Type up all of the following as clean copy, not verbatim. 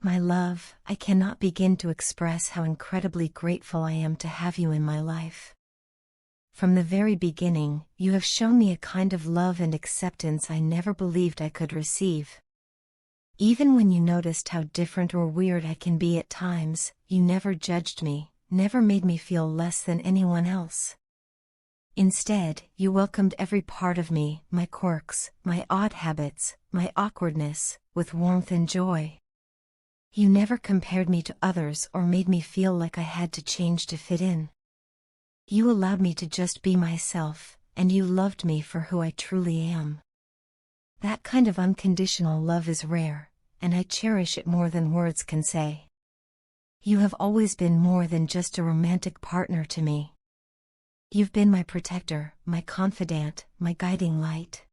My love, I cannot begin to express how incredibly grateful I am to have you in my life. From the very beginning, you have shown me a kind of love and acceptance I never believed I could receive. Even when you noticed how different or weird I can be at times, you never judged me, never made me feel less than anyone else. Instead, you welcomed every part of me, my quirks, my odd habits, my awkwardness, with warmth and joy. You never compared me to others or made me feel like I had to change to fit in. You allowed me to just be myself, and you loved me for who I truly am. That kind of unconditional love is rare, and I cherish it more than words can say. You have always been more than just a romantic partner to me. You've been my protector, my confidant, my guiding light.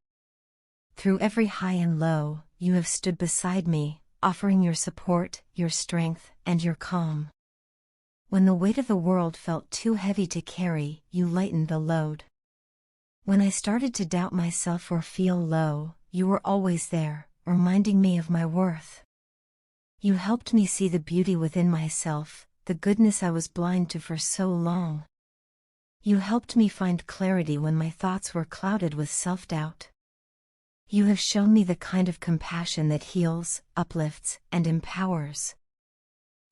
Through every high and low, you have stood beside me, offering your support, your strength, and your calm. When the weight of the world felt too heavy to carry, you lightened the load. When I started to doubt myself or feel low, you were always there, reminding me of my worth. You helped me see the beauty within myself, the goodness I was blind to for so long. You helped me find clarity when my thoughts were clouded with self-doubt. You have shown me the kind of compassion that heals, uplifts, and empowers.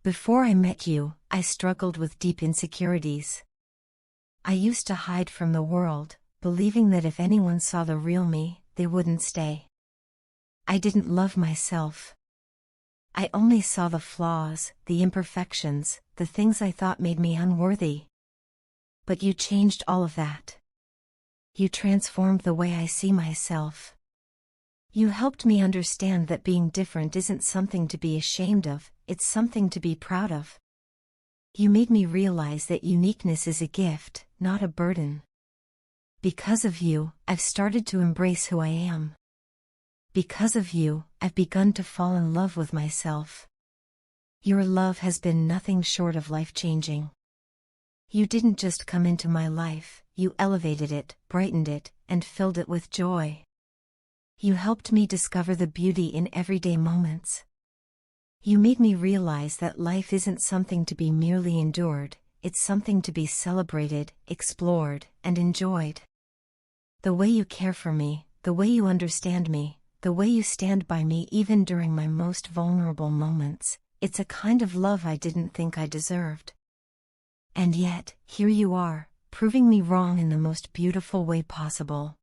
Before I met you, I struggled with deep insecurities. I used to hide from the world, believing that if anyone saw the real me, they wouldn't stay. I didn't love myself. I only saw the flaws, the imperfections, the things I thought made me unworthy. But you changed all of that. You transformed the way I see myself. You helped me understand that being different isn't something to be ashamed of, it's something to be proud of. You made me realize that uniqueness is a gift, not a burden. Because of you, I've started to embrace who I am. Because of you, I've begun to fall in love with myself. Your love has been nothing short of life-changing. You didn't just come into my life, you elevated it, brightened it, and filled it with joy. You helped me discover the beauty in everyday moments. You made me realize that life isn't something to be merely endured, it's something to be celebrated, explored, and enjoyed. The way you care for me, the way you understand me, the way you stand by me even during my most vulnerable moments, it's a kind of love I didn't think I deserved. And yet, here you are, proving me wrong in the most beautiful way possible.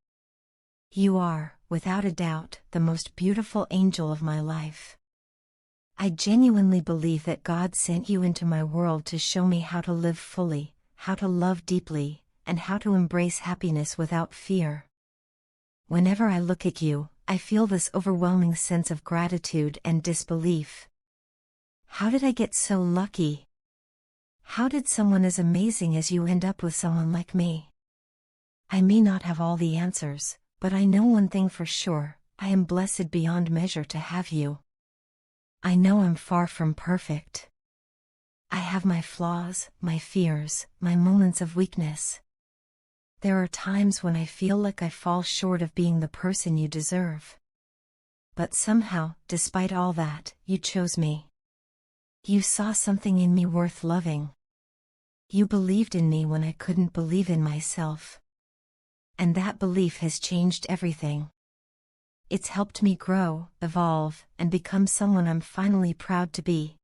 You are, without a doubt, the most beautiful angel of my life. I genuinely believe that God sent you into my world to show me how to live fully, how to love deeply, and how to embrace happiness without fear. Whenever I look at you, I feel this overwhelming sense of gratitude and disbelief. How did I get so lucky? How did someone as amazing as you end up with someone like me? I may not have all the answers, but I know one thing for sure, I am blessed beyond measure to have you. I know I'm far from perfect. I have my flaws, my fears, my moments of weakness. There are times when I feel like I fall short of being the person you deserve. But somehow, despite all that, you chose me. You saw something in me worth loving. You believed in me when I couldn't believe in myself. And that belief has changed everything. It's helped me grow, evolve, and become someone I'm finally proud to be.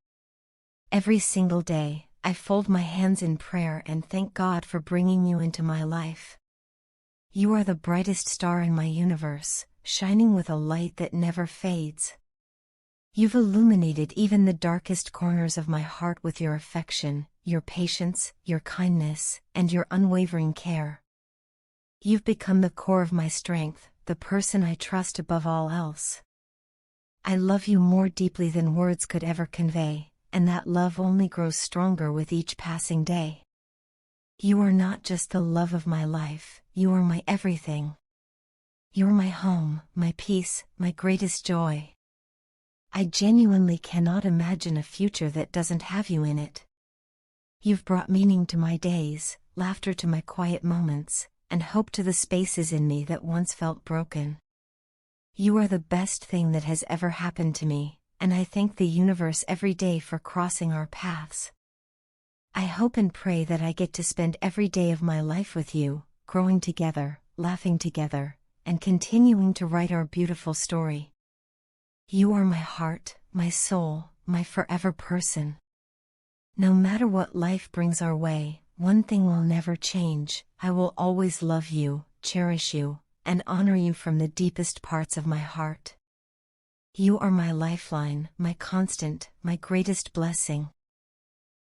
Every single day, I fold my hands in prayer and thank God for bringing you into my life. You are the brightest star in my universe, shining with a light that never fades. You've illuminated even the darkest corners of my heart with your affection, your patience, your kindness, and your unwavering care. You've become the core of my strength, the person I trust above all else. I love you more deeply than words could ever convey, and that love only grows stronger with each passing day. You are not just the love of my life, you are my everything. You're my home, my peace, my greatest joy. I genuinely cannot imagine a future that doesn't have you in it. You've brought meaning to my days, laughter to my quiet moments, and hope to the spaces in me that once felt broken. You are the best thing that has ever happened to me, and I thank the universe every day for crossing our paths. I hope and pray that I get to spend every day of my life with you, growing together, laughing together, and continuing to write our beautiful story. You are my heart, my soul, my forever person. No matter what life brings our way, one thing will never change: I will always love you, cherish you, and honor you from the deepest parts of my heart. You are my lifeline, my constant, my greatest blessing.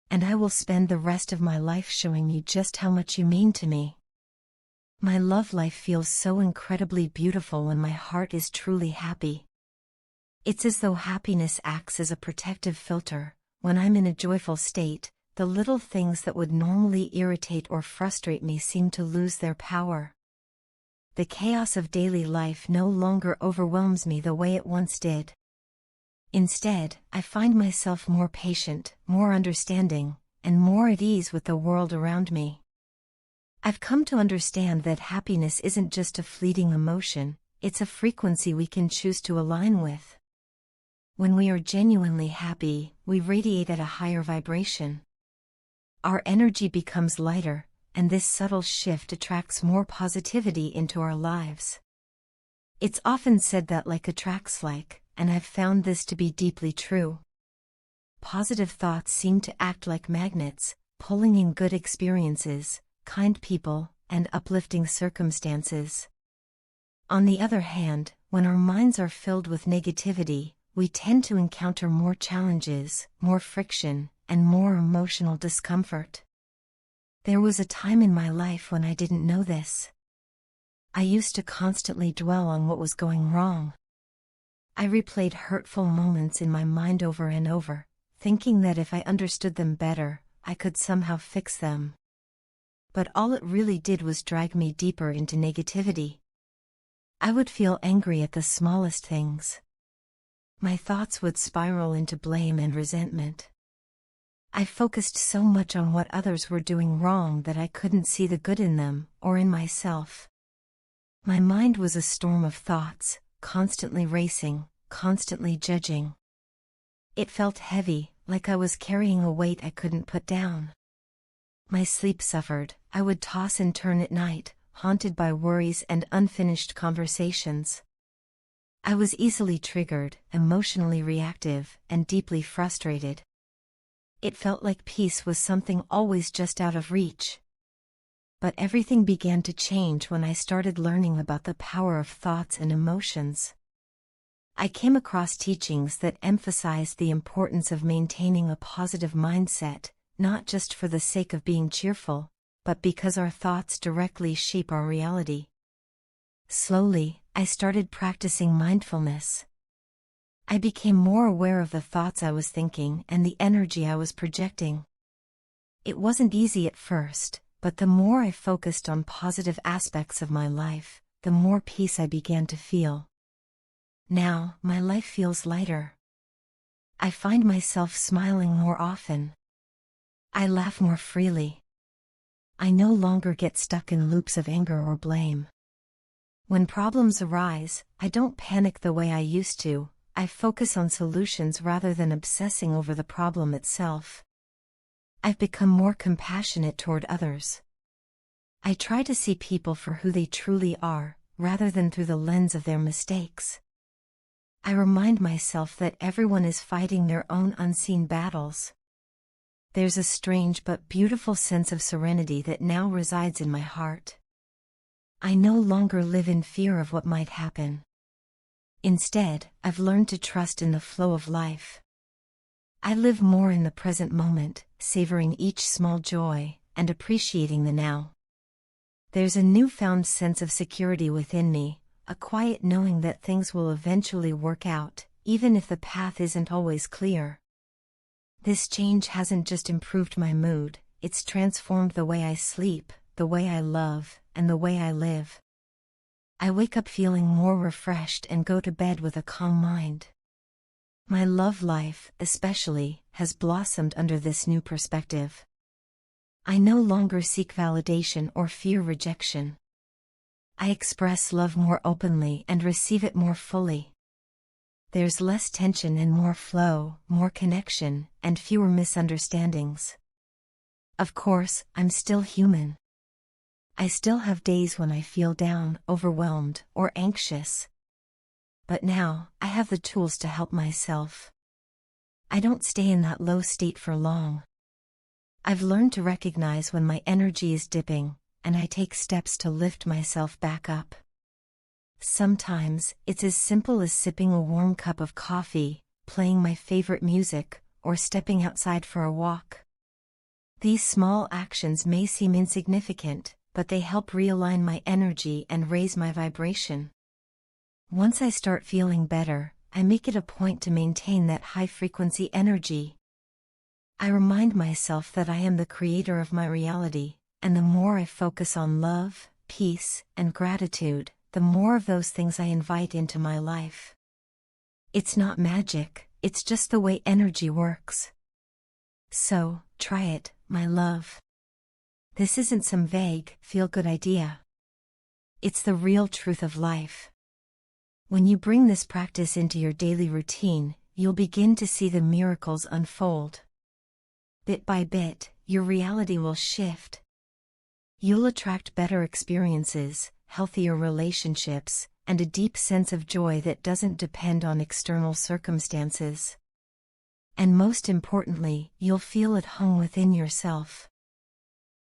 And I will spend the rest of my life showing you just how much you mean to me. My love life feels so incredibly beautiful when my heart is truly happy. It's as though happiness acts as a protective filter. When I'm in a joyful state, the little things that would normally irritate or frustrate me seem to lose their power. The chaos of daily life no longer overwhelms me the way it once did. Instead, I find myself more patient, more understanding, and more at ease with the world around me. I've come to understand that happiness isn't just a fleeting emotion, it's a frequency we can choose to align with. When we are genuinely happy, we radiate at a higher vibration. Our energy becomes lighter, and this subtle shift attracts more positivity into our lives. It's often said that like attracts like, and I've found this to be deeply true. Positive thoughts seem to act like magnets, pulling in good experiences, kind people, and uplifting circumstances. On the other hand, when our minds are filled with negativity, we tend to encounter more challenges, more friction, and more emotional discomfort. There was a time in my life when I didn't know this. I used to constantly dwell on what was going wrong. I replayed hurtful moments in my mind over and over, thinking that if I understood them better, I could somehow fix them. But all it really did was drag me deeper into negativity. I would feel angry at the smallest things. My thoughts would spiral into blame and resentment. I focused so much on what others were doing wrong that I couldn't see the good in them, or in myself. My mind was a storm of thoughts, constantly racing, constantly judging. It felt heavy, like I was carrying a weight I couldn't put down. My sleep suffered. I would toss and turn at night, haunted by worries and unfinished conversations. I was easily triggered, emotionally reactive, and deeply frustrated. It felt like peace was something always just out of reach. But everything began to change when I started learning about the power of thoughts and emotions. I came across teachings that emphasized the importance of maintaining a positive mindset, not just for the sake of being cheerful, but because our thoughts directly shape our reality. Slowly, I started practicing mindfulness. I became more aware of the thoughts I was thinking and the energy I was projecting. It wasn't easy at first, but the more I focused on positive aspects of my life, the more peace I began to feel. Now, my life feels lighter. I find myself smiling more often. I laugh more freely. I no longer get stuck in loops of anger or blame. When problems arise, I don't panic the way I used to. I focus on solutions rather than obsessing over the problem itself. I've become more compassionate toward others. I try to see people for who they truly are, rather than through the lens of their mistakes. I remind myself that everyone is fighting their own unseen battles. There's a strange but beautiful sense of serenity that now resides in my heart. I no longer live in fear of what might happen. Instead, I've learned to trust in the flow of life. I live more in the present moment, savoring each small joy, and appreciating the now. There's a newfound sense of security within me, a quiet knowing that things will eventually work out, even if the path isn't always clear. This change hasn't just improved my mood, it's transformed the way I sleep, the way I love, and the way I live. I wake up feeling more refreshed and go to bed with a calm mind. My love life, especially, has blossomed under this new perspective. I no longer seek validation or fear rejection. I express love more openly and receive it more fully. There's less tension and more flow, more connection, and fewer misunderstandings. Of course, I'm still human. I still have days when I feel down, overwhelmed, or anxious. But now, I have the tools to help myself. I don't stay in that low state for long. I've learned to recognize when my energy is dipping, and I take steps to lift myself back up. Sometimes, it's as simple as sipping a warm cup of coffee, playing my favorite music, or stepping outside for a walk. These small actions may seem insignificant, but they help realign my energy and raise my vibration. Once I start feeling better, I make it a point to maintain that high-frequency energy. I remind myself that I am the creator of my reality, and the more I focus on love, peace, and gratitude, the more of those things I invite into my life. It's not magic, it's just the way energy works. So, try it, my love. This isn't some vague, feel-good idea. It's the real truth of life. When you bring this practice into your daily routine, you'll begin to see the miracles unfold. Bit by bit, your reality will shift. You'll attract better experiences, healthier relationships, and a deep sense of joy that doesn't depend on external circumstances. And most importantly, you'll feel at home within yourself.